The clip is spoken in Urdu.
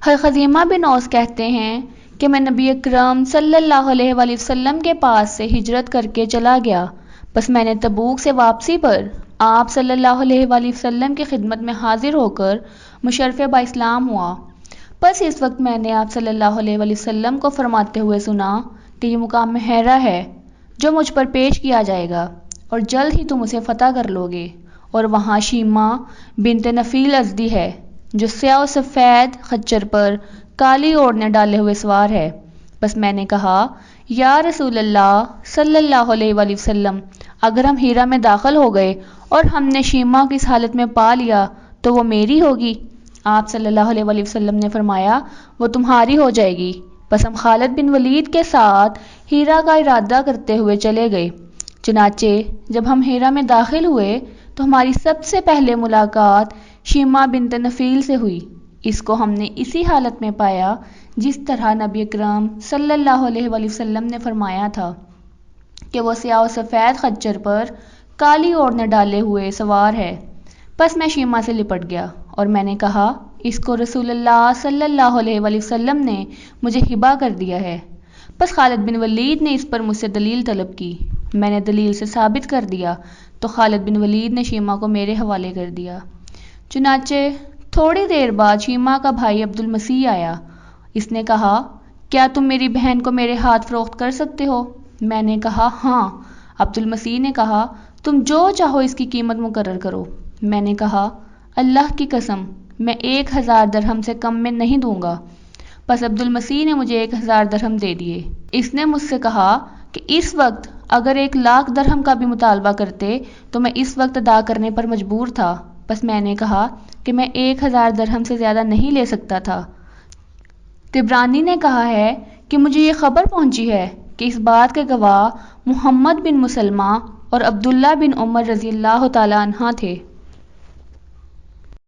خزیمہ بن اوس کہتے ہیں کہ میں نبی اکرم صلی اللہ علیہ وآلہ وسلم کے پاس سے ہجرت کر کے چلا گیا، بس میں نے تبوک سے واپسی پر آپ صلی اللہ علیہ وآلہ وسلم کی خدمت میں حاضر ہو کر مشرف با اسلام ہوا۔ بس اس وقت میں نے آپ صلی اللہ علیہ وآلہ وسلم کو فرماتے ہوئے سنا کہ یہ مقام حرا ہے جو مجھ پر پیش کیا جائے گا اور جلد ہی تم اسے فتح کر لو گے، اور وہاں شیمہ بنت نفیل ازدی ہے جو سیاہ و سفید خچر پر کالی اوڑھنے ڈالے ہوئے سوار ہے۔ بس میں نے کہا یا رسول اللہ صلی اللہ علیہ وآلہ وسلم، اگر ہم ہیرا میں داخل ہو گئے اور ہم نے شیمہ کو اس حالت میں پا لیا تو وہ میری ہوگی؟ آپ صلی اللہ علیہ وآلہ وسلم نے فرمایا وہ تمہاری ہو جائے گی۔ بس ہم خالد بن ولید کے ساتھ ہیرا کا ارادہ کرتے ہوئے چلے گئے۔ چنانچہ جب ہم ہیرا میں داخل ہوئے تو ہماری سب سے پہلے ملاقات شیمہ بنت نفیل سے ہوئی۔ اس کو ہم نے اسی حالت میں پایا جس طرح نبی اکرم صلی اللہ علیہ وآلہ وسلم نے فرمایا تھا کہ وہ سیاہ و سفید خچر پر کالی اوڑھنے ڈالے ہوئے سوار ہے۔ بس میں شیمہ سے لپٹ گیا اور میں نے کہا اس کو رسول اللہ صلی اللہ علیہ وآلہ وسلم نے مجھے ہبہ کر دیا ہے۔ بس خالد بن ولید نے اس پر مجھ سے دلیل طلب کی، میں نے دلیل سے ثابت کر دیا تو خالد بن ولید نے شیمہ کو میرے حوالے کر دیا۔ چنانچہ تھوڑی دیر بعد شیمہ کا بھائی عبد المسیح آیا۔ اس نے کہا کیا تم میری بہن کو میرے ہاتھ فروخت کر سکتے ہو؟ میں نے کہا ہاں۔ عبد المسیح نے کہا تم جو چاہو اس کی قیمت مقرر کرو۔ میں نے کہا اللہ کی قسم میں 1000 درہم سے کم میں نہیں دوں گا۔ بس عبد المسیح نے مجھے 1000 درہم دے دیے۔ اس نے مجھ سے کہا کہ اس وقت اگر 1,00,000 درہم کا بھی مطالبہ کرتے تو میں اس وقت ادا کرنے پر مجبور تھا۔ بس میں نے کہا کہ میں 1000 درہم سے زیادہ نہیں لے سکتا تھا۔ طبرانی نے کہا ہے کہ مجھے یہ خبر پہنچی ہے کہ اس بات کے گواہ محمد بن مسلمہ اور عبداللہ بن عمر رضی اللہ تعالیٰ عنہ تھے۔